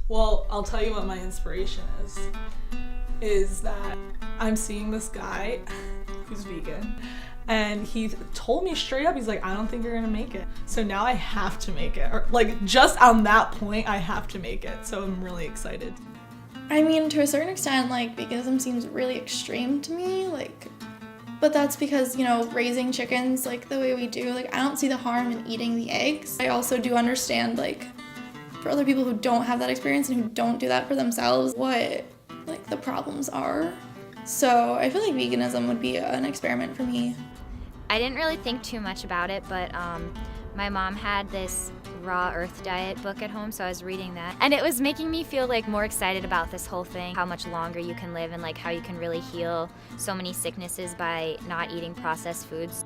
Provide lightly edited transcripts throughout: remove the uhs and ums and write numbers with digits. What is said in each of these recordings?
Well, I'll tell you what my inspiration is that I'm seeing this guy who's vegan, and he told me straight up, he's like, I don't think you're gonna make it. So now I have to make it. Or like, just on that point, I have to make it. So I'm really excited. I mean, to a certain extent, like, veganism seems really extreme to me, like, but that's because, you know, raising chickens like the way we do, like, I don't see the harm in eating the eggs. I also do understand, like, for other people who don't have that experience and who don't do that for themselves, what, like, the problems are. So I feel like veganism would be an experiment for me. I didn't really think too much about it, but my mom had this raw earth diet book at home, so I was reading that. And it was making me feel like more excited about this whole thing, how much longer you can live and like how you can really heal so many sicknesses by not eating processed foods.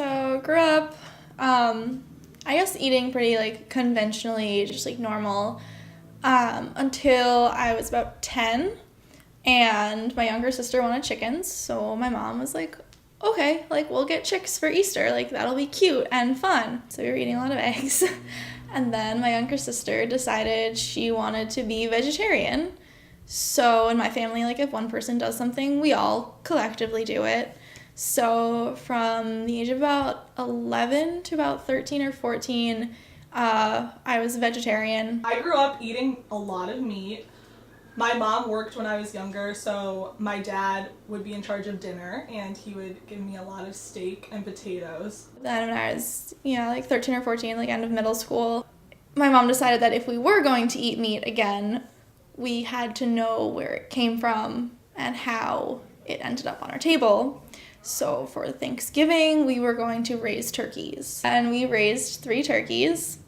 So grew up, I guess eating pretty like conventionally, just like normal, until I was about 10, and my younger sister wanted chickens, so my mom was like, okay, like we'll get chicks for Easter, like that'll be cute and fun. So we were eating a lot of eggs. And then my younger sister decided she wanted to be vegetarian. So in my family, like if one person does something, we all collectively do it. So from the age of about 11 to about 13 or 14, I was a vegetarian. I grew up eating a lot of meat. My mom worked when I was younger, so my dad would be in charge of dinner, and he would give me a lot of steak and potatoes. Then when I was, like 13 or 14, like end of middle school, my mom decided that if we were going to eat meat again, we had to know where it came from and how it ended up on our table. So for Thanksgiving, we were going to raise turkeys. And we raised 3 turkeys.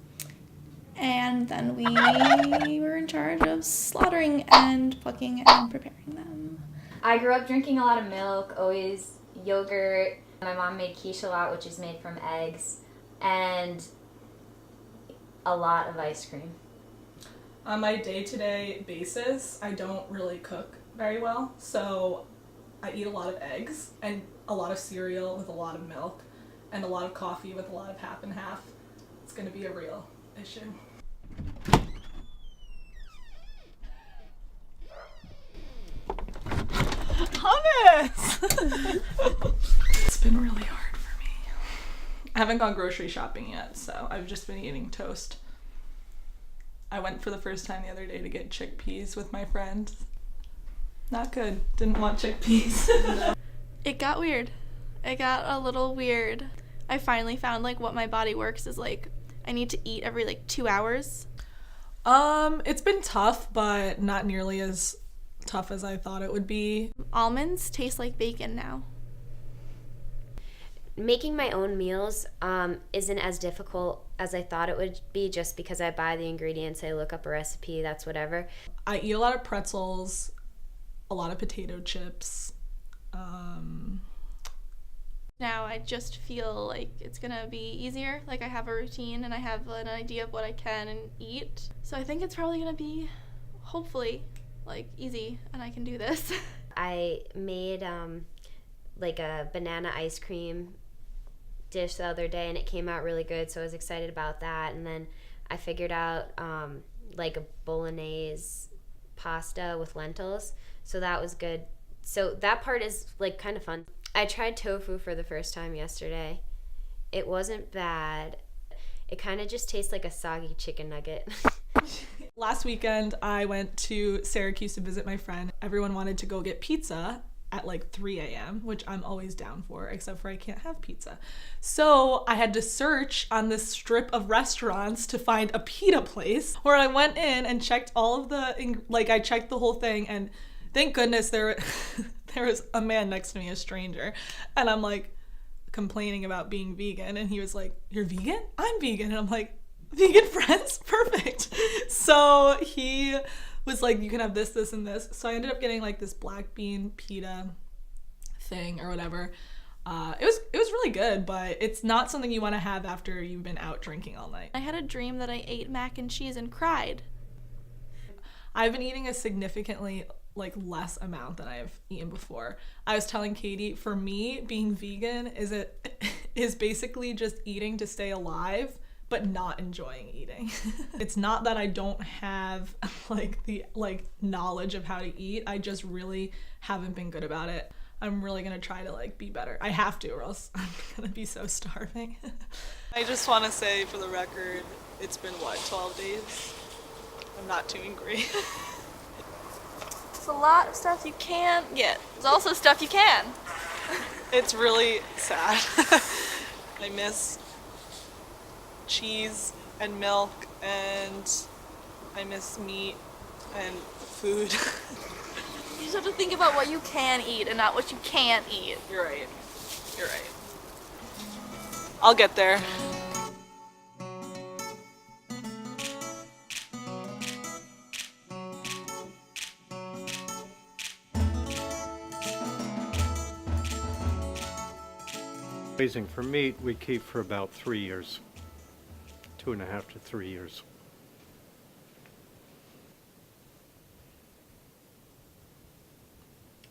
And then we were in charge of slaughtering and plucking and preparing them. I grew up drinking a lot of milk, always yogurt. My mom made quiche a lot, which is made from eggs, and a lot of ice cream. On my day-to-day basis, I don't really cook very well, so I eat a lot of eggs and a lot of cereal with a lot of milk and a lot of coffee with a lot of half and half. It's going to be a real issue. Hummus! It's been really hard for me. I haven't gone grocery shopping yet, so I've just been eating toast. I went for the first time the other day to get chickpeas with my friend. Not good. Didn't want chickpeas. It got weird. It got a little weird. I finally found like what my body works is like I need to eat every like 2 hours. It's been tough, but not nearly as tough as I thought it would be. Almonds taste like bacon now. Making my own meals isn't as difficult as I thought it would be, just because I buy the ingredients, I look up a recipe, that's whatever. I eat a lot of pretzels, a lot of potato chips. Now I just feel like it's gonna be easier. Like I have a routine and I have an idea of what I can and eat. So I think it's probably gonna be, hopefully, like easy and I can do this. I made like a banana ice cream dish the other day and it came out really good, so I was excited about that. And then I figured out like a bolognese pasta with lentils, so that was good. So that part is like kind of fun. I tried tofu for the first time yesterday. It wasn't bad. It kind of just tastes like a soggy chicken nugget. Last weekend, I went to Syracuse to visit my friend. Everyone wanted to go get pizza at like 3 a.m., which I'm always down for, except for I can't have pizza. So I had to search on this strip of restaurants to find a pita place, where I went in and checked all of the, I checked the whole thing, and thank goodness there was a man next to me, a stranger, and I'm like complaining about being vegan, and he was like, "You're vegan? I'm vegan." And I'm like, "Vegan friends? Perfect." So he was like, "You can have this, this, and this." So I ended up getting like this black bean pita thing or whatever. It was really good, but it's not something you want to have after you've been out drinking all night. I had a dream that I ate mac and cheese and cried. I've been eating a significantly like less amount than I've eaten before. I was telling Katie, for me, being vegan is basically just eating to stay alive, but not enjoying eating. It's not that I don't have the knowledge of how to eat. I just really haven't been good about it. I'm really gonna try to like be better. I have to, or else I'm gonna be so starving. I just want to say for the record, it's been 12 days? I'm not doing great. It's a lot of stuff you can't get. There's also stuff you can. It's really sad. I miss cheese and milk, and I miss meat and food. You just have to think about what you can eat and not what you can't eat. You're right. You're right. I'll get there. Raising for meat, we keep for about 3 years, 2.5 to 3 years.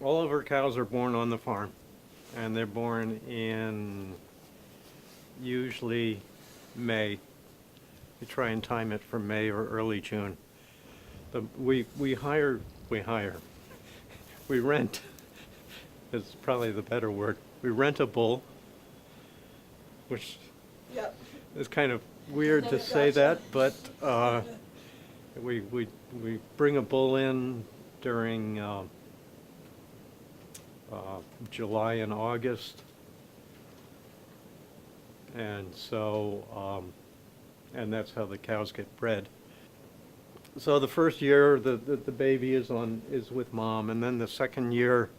All of our cows are born on the farm, and they're born in usually May. We try and time it for May or early June. We rent, is probably the better word. We rent a bull, which Yep. is kind of weird to say that, but we bring a bull in during July and August, and so and that's how the cows get bred. So the first year the baby is with mom, and then the second year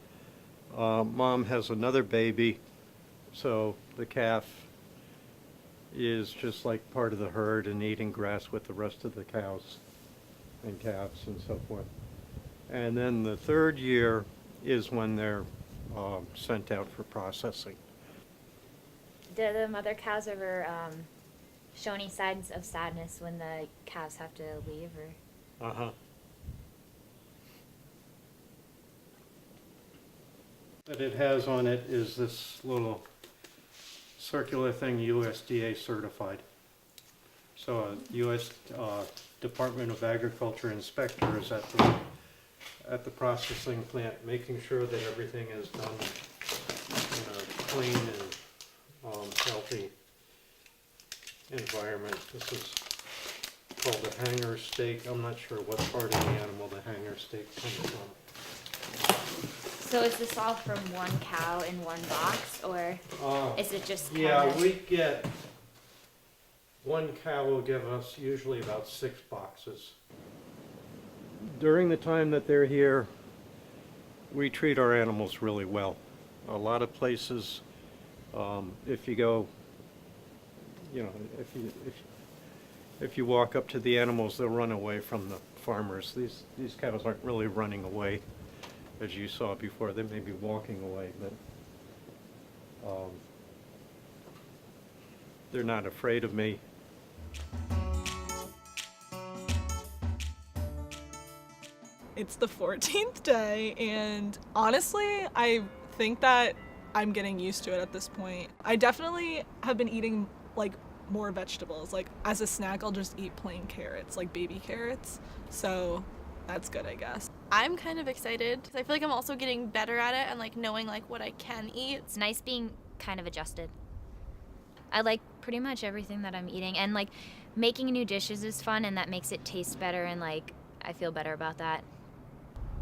mom has another baby, so the calf is just like part of the herd and eating grass with the rest of the cows and calves and so forth. And then the third year is when they're sent out for processing. Do the mother cows ever show any signs of sadness when the calves have to leave? Or Uh-huh. That it has on it is this little circular thing, USDA certified. So a U.S. Department of Agriculture inspector is at the processing plant, making sure that everything is done in a clean and healthy environment. This is called a hanger steak. I'm not sure what part of the animal the hanger steak comes from. so is this all from one cow in one box, or is it just kind Yeah, of... we get, one cow will give us usually about 6 boxes. During the time that they're here, we treat our animals really well. A lot of places, if you go, you know, if you walk up to the animals, they'll run away from the farmers. These cows aren't really running away, as you saw before. They may be walking away, but they're not afraid of me. It's the 14th day, and honestly, I think that I'm getting used to it at this point. I definitely have been eating like more vegetables. Like as a snack, I'll just eat plain carrots, like baby carrots. So that's good, I guess. I'm kind of excited because I feel like I'm also getting better at it and like knowing like what I can eat. It's nice being kind of adjusted. I like pretty much everything that I'm eating, and like making new dishes is fun, and that makes it taste better, and like I feel better about that.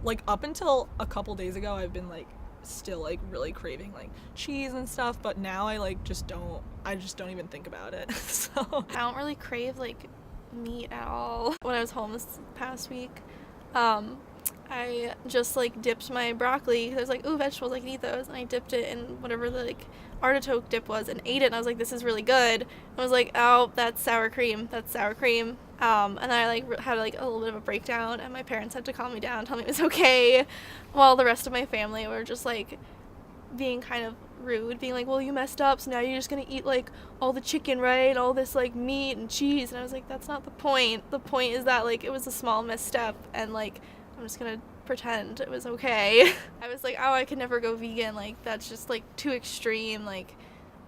Like up until a couple days ago, I've been like still like really craving like cheese and stuff, but now I just don't even think about it. So I don't really crave like meat at all. When I was home this past week, I just like dipped my broccoli because I was like, ooh, vegetables, I can eat those, and I dipped it in whatever the like artichoke dip was and ate it, and I was like, this is really good. And I was like, oh, that's sour cream. And then I like had like a little bit of a breakdown, and my parents had to calm me down, tell me it was okay, while the rest of my family were just like being kind of rude, being like, well, you messed up, so now you're just gonna eat like all the chicken, right? All this like meat and cheese. And I was like, that's not the point. The point is that like it was a small misstep, and like I'm just gonna pretend it was okay. I was like, oh, I could never go vegan. Like that's just like too extreme. Like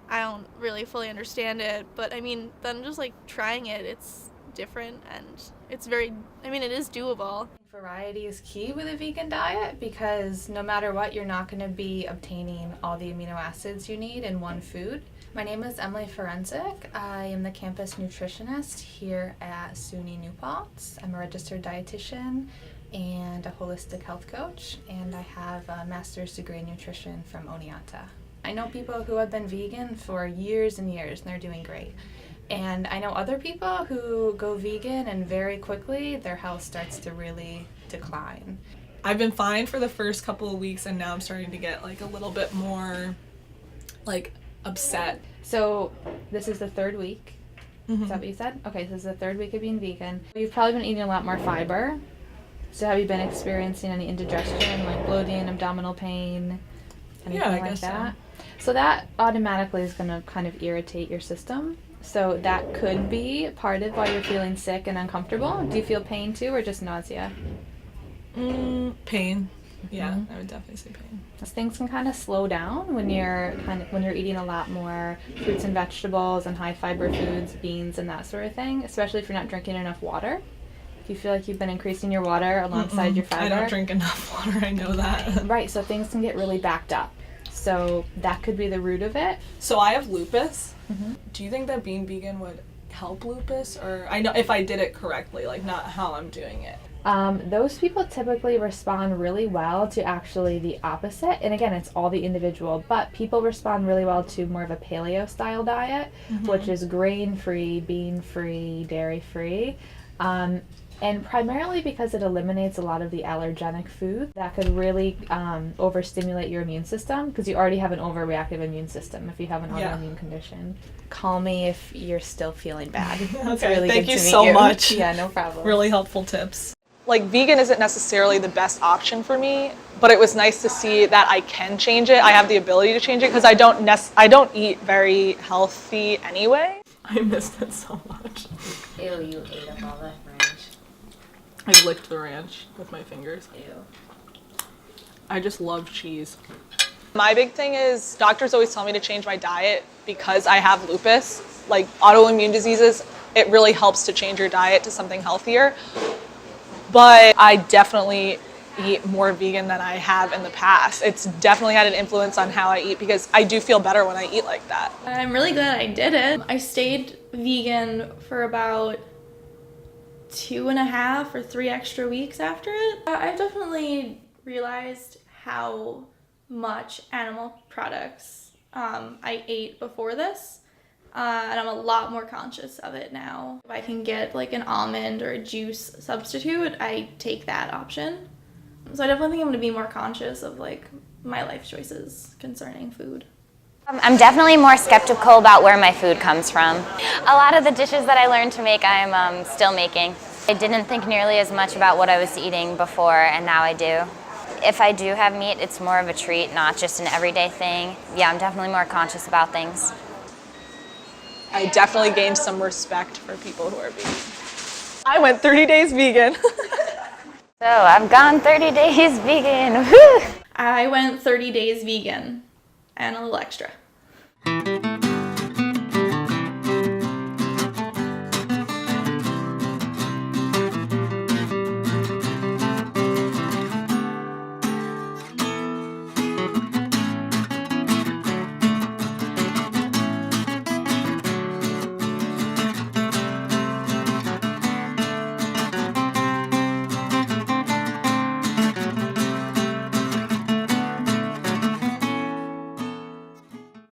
I don't really fully understand it. But I mean, then just like trying it, it's different and it's very, I mean, it is doable. Variety is key with a vegan diet because no matter what, you're not going to be obtaining all the amino acids you need in one food. My name is Emily Forensic. I am the campus nutritionist here at SUNY New Paltz. I'm a registered dietitian and a holistic health coach, and I have a master's degree in nutrition from Oneonta. I know people who have been vegan for years and years, and they're doing great. And I know other people who go vegan and very quickly their health starts to really decline. I've been fine for the first couple of weeks, and now I'm starting to get like a little bit more like upset. So this is the third week. Is that what you said? Okay, so this is the third week of being vegan. You've probably been eating a lot more fiber. So have you been experiencing any indigestion, like bloating, abdominal pain, anything Yeah, I like guess that? So that automatically is going to kind of irritate your system. So that could be part of why you're feeling sick and uncomfortable. Do you feel pain too, or just nausea? Pain. Yeah, I would definitely say pain. Things can kind of slow down when you're eating a lot more fruits and vegetables and high fiber foods, beans and that sort of thing, especially if you're not drinking enough water. Do you feel like you've been increasing your water alongside your fiber? I don't drink enough water, I know that. Right, so things can get really backed up. So that could be the root of it. So I have lupus. Do you think that being vegan would help lupus? Or I know if I did it correctly, like not how I'm doing it. Those people typically respond really well to actually the opposite. And again, it's all the individual, but people respond really well to more of a paleo style diet, which is grain-free, bean-free, dairy-free. And primarily because it eliminates a lot of the allergenic food that could really overstimulate your immune system, because you already have an overreactive immune system if you have an autoimmune condition. Call me if you're still feeling bad. It's Okay, really thank good you to meet so much. Yeah, no problem. Really helpful tips. Like vegan isn't necessarily the best option for me, but it was nice to see that I can change it. I have the ability to change it because I don't eat very healthy anyway. I missed it so much. Ew, you ate up all that ranch. I licked the ranch with my fingers. Ew. I just love cheese. My big thing is doctors always tell me to change my diet because I have lupus, like autoimmune diseases. It really helps to change your diet to something healthier. But I definitely eat more vegan than I have in the past. It's definitely had an influence on how I eat because I do feel better when I eat like that. I'm really glad I did it. I stayed vegan for about 2.5 or 3 extra weeks after it. I definitely realized how much animal products I ate before this. And I'm a lot more conscious of it now. If I can get like an almond or a juice substitute, I take that option. So I definitely think I'm gonna be more conscious of like my life choices concerning food. I'm definitely more skeptical about where my food comes from. A lot of the dishes that I learned to make, I'm still making. I didn't think nearly as much about what I was eating before, and now I do. If I do have meat, it's more of a treat, not just an everyday thing. Yeah, I'm definitely more conscious about things. I definitely gained some respect for people who are vegan. I went 30 days vegan. So I've gone 30 days vegan. Woo! I went 30 days vegan and a little extra.